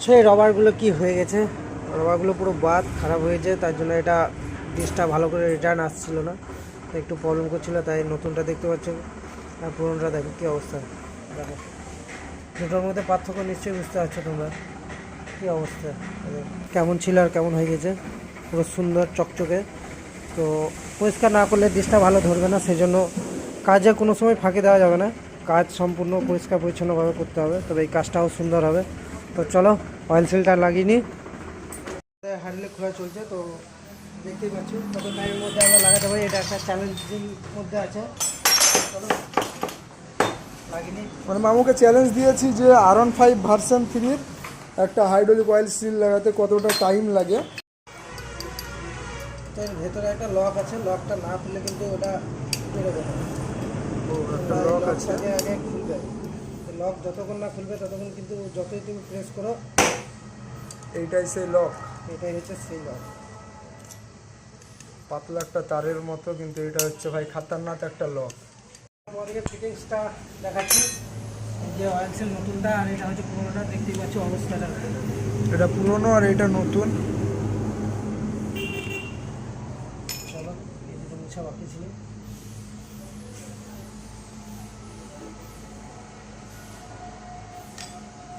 পাচ্ছ এই রবারগুলো কি হয়ে গেছে, রবারগুলো পুরো বাদ খারাপ হয়েছে, তার জন্য এটা ডিসটা ভালো করে রিটার্ন আসছিল না, একটু প্রবলেম করছিল, তাই নতুনটা দেখতে পাচ্ছ আর পুরোনোটা দেখো কী অবস্থা। দেখো দুটোর মধ্যে পার্থক্য নিশ্চয়ই বুঝতে পারছো তোমরা কী অবস্থা, কেমন ছিল আর কেমন হয়ে গেছে, পুরো সুন্দর চকচকে। তো পরিষ্কার না করলে ডিসটা ভালো ধরবে না, সেজন্য কাজে কোনো সময় ফাঁকি দেওয়া যাবে না, কাজ সম্পূর্ণ পরিষ্কার পরিচ্ছন্নভাবে করতে হবে, তবে এই কাজটাও সুন্দর হবে। তো চলো অয়েল সিলটা লাগিয়ে নিই। হ্যান্ডেল খোলা চলছে, তো দেখতেই পাচ্ছি কত টাইমের মধ্যে আমরা লাগাতে পারি, এটা একটা চ্যালেঞ্জিং মধ্যে আছে। চলো লাগিয়ে নিই। মানে মামুকে চ্যালেঞ্জ দিয়েছি যে R15 ভার্সন 3-র একটা হাইড্রোলিক অয়েল সিল লাগাতে কতটা টাইম লাগে। এর ভেতরে একটা লক আছে, লকটা না খুললে কিন্তু ওটা বেরোবে না। একটা লক আছে, আগে খুলবে, লক যতক্ষণ না খুলবে ততক্ষণ কিন্তু যতই তুমি প্রেস করো, এইটাই সেই লক। এটাই হচ্ছে সেই লক। পাতলা একটা তারের মতো, কিন্তু এটা হচ্ছে ভাই খাতারনাক একটা লক। আমাদেরকে ফিটিংসটা দেখাচ্ছি, যে অয়েল সিল নতুনটা আর এটা হচ্ছে পুরোনোটা, দেখতেই পাচ্ছি অবস্থাটা। এটা পুরনো আর এটা নতুন। চলো এই দুটো মুছা বাকি ছিল।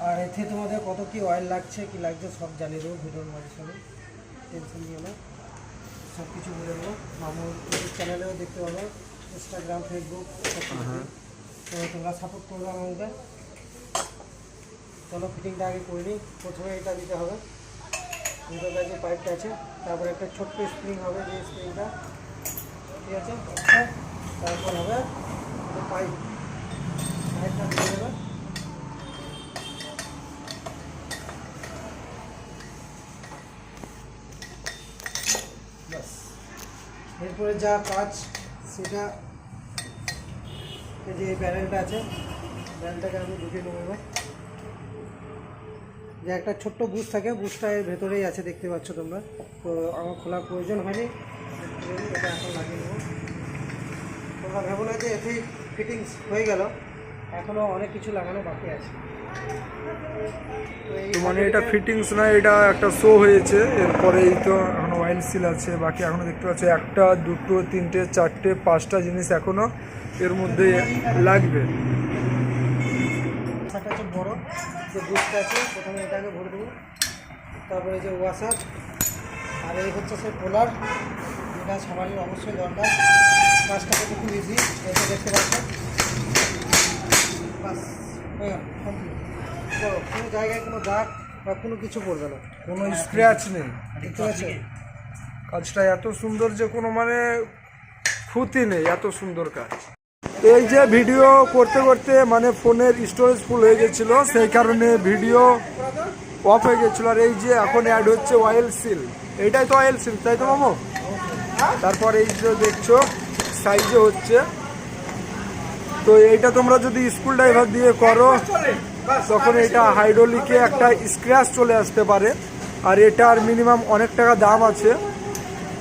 আর এতে তোমাদের কত কি অয়েল লাগছে কি লাগছে সব জানিয়ে দেবো ভিডিওর মাঝখানে, টেনশন নিও না, সব কিছু বলে দেবো। মামুর ইউটিউব চ্যানেলেও দেখতে পাবো, ইনস্টাগ্রাম, ফেসবুক সব কিছু, তো তোমরা সাপোর্ট করবে আমাকে। চলো ফিটিংটা আগে করে নিই। প্রথমে এটা দিতে হবে, দুটো কাছে পাইপটা আছে, তারপরে একটা ছোট্ট স্প্রিং হবে, যে স্প্রিংটা ঠিক আছে, তারপর হবে পাইপটা দিয়ে দেবে। এরপরে যা কাজ সেটা, এই যে প্যানেলটা আছে, প্যানেলটাকে আমি ঢুকিয়ে নেবো এবার। যে একটা ছোট্ট বুশ থাকে, বুশটা এর ভেতরেই আছে, দেখতে পাচ্ছ তোমরা, তো আমার খোলার প্রয়োজন হয়নি, এটা এখন লাগিয়ে নেবো। তোমরা ভেবো না যে এতেই ফিটিংস হয়ে গেল, এখনও অনেক কিছু লাগানো বাকি আছে। তো মানে এটা ফিটিংস না, এটা একটা শো হয়েছে, এরপরে এই তো এখনো অয়েল সিল আছে বাকি। এখনো দেখতে পাচ্ছি একটা, দুটো, তিনটে, চারটে, পাঁচটা জিনিস এখনো এর মধ্যে লাগবে। এটা হচ্ছে বড় যে বুশটা আছে, প্রথমে এটাকে ভরে দেবো, তারপরে যে ওয়াশার, আর এই হচ্ছে সে পোলার, যেটা সামান্য অবশ্যই দরকার। কাজটা কিন্তু খুব ইজি, এটা দেখতে পাচ্ছ, বাস হয়ে গেল কমপ্লিট। বড় কোনো জায়গায় কোনো দাগ বা কোনো কিছু পড়বে না, কোনো স্ক্র্যাচ নেই, দেখতে পাচ্ছ। কাজটা এত সুন্দর যে কোনো মানে ক্ষতি নেই, এত সুন্দর কাজ। এই যে ভিডিও করতে করতে মানে ফোনের স্টোরেজ ফুল হয়ে গেছিল, সেই কারণে ভিডিও অফ হয়ে গেছিলো। আর এই যে এখন অ্যাড হচ্ছে অয়েল সিল, এইটাই তো অয়েল সিল, তাই তো মামু? তারপর এই যে দেখছো সাইজে হচ্ছে, তো এইটা তোমরা যদি স্কুল ড্রাইভার দিয়ে করো তখন এটা হাইড্রোলিকে একটা স্ক্র্যাচ চলে আসতে পারে, আর এটার মিনিমাম অনেক টাকা দাম আছে,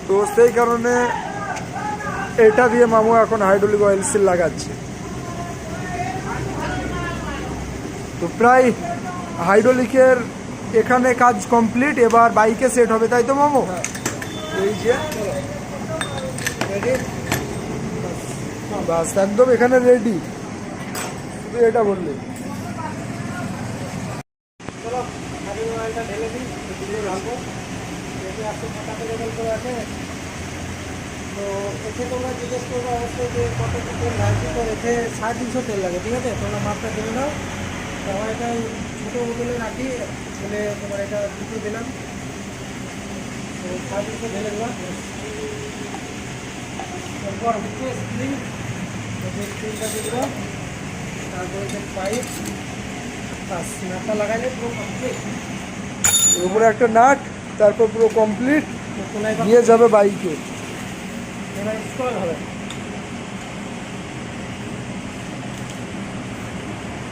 তো সেই কারণে এটা দিয়ে মামু এখন হাইড্রোলিক অয়েল সিল লাগাচ্ছে। তো প্রায় হাইড্রোলিকের এখানে কাজ কমপ্লিট, এবার বাইকে সেট হবে, তাই তো মামু? এই যে বাস একদম এখানে রেডি, শুধু এটা বললে। চলো হাইড্রোলিক অয়েলটা ঢেলে দিই, দিলে ঢালবো, যেহেতু একটু মোটা করে লেভেল করে আছে। তো এতে তোমরা জিজ্ঞেস করবো অবশ্যই যে কত তেল লাগবে, তো এতে 350 তেল লাগে, ঠিক আছে, তোমরা মাপটা জেনে নাও। তো আমার এটা ছোটো বোতলে রাখি বলে তোমার এটা দুটো দিলাম, তো 350 ঢেলে দেওয়া। এরপর হচ্ছে স্প্রিং, যে স্প্রিংটা দিয়ে দেবো, তারপরে যে পাইপ, বাস নাটটা লাগাইলে পুরো কমপ্লিট। উপরে একটা নাট, তারপর পুরো কমপ্লিট, নিয়ে যাবে বাইকে। এবার ইনস্টল হবে।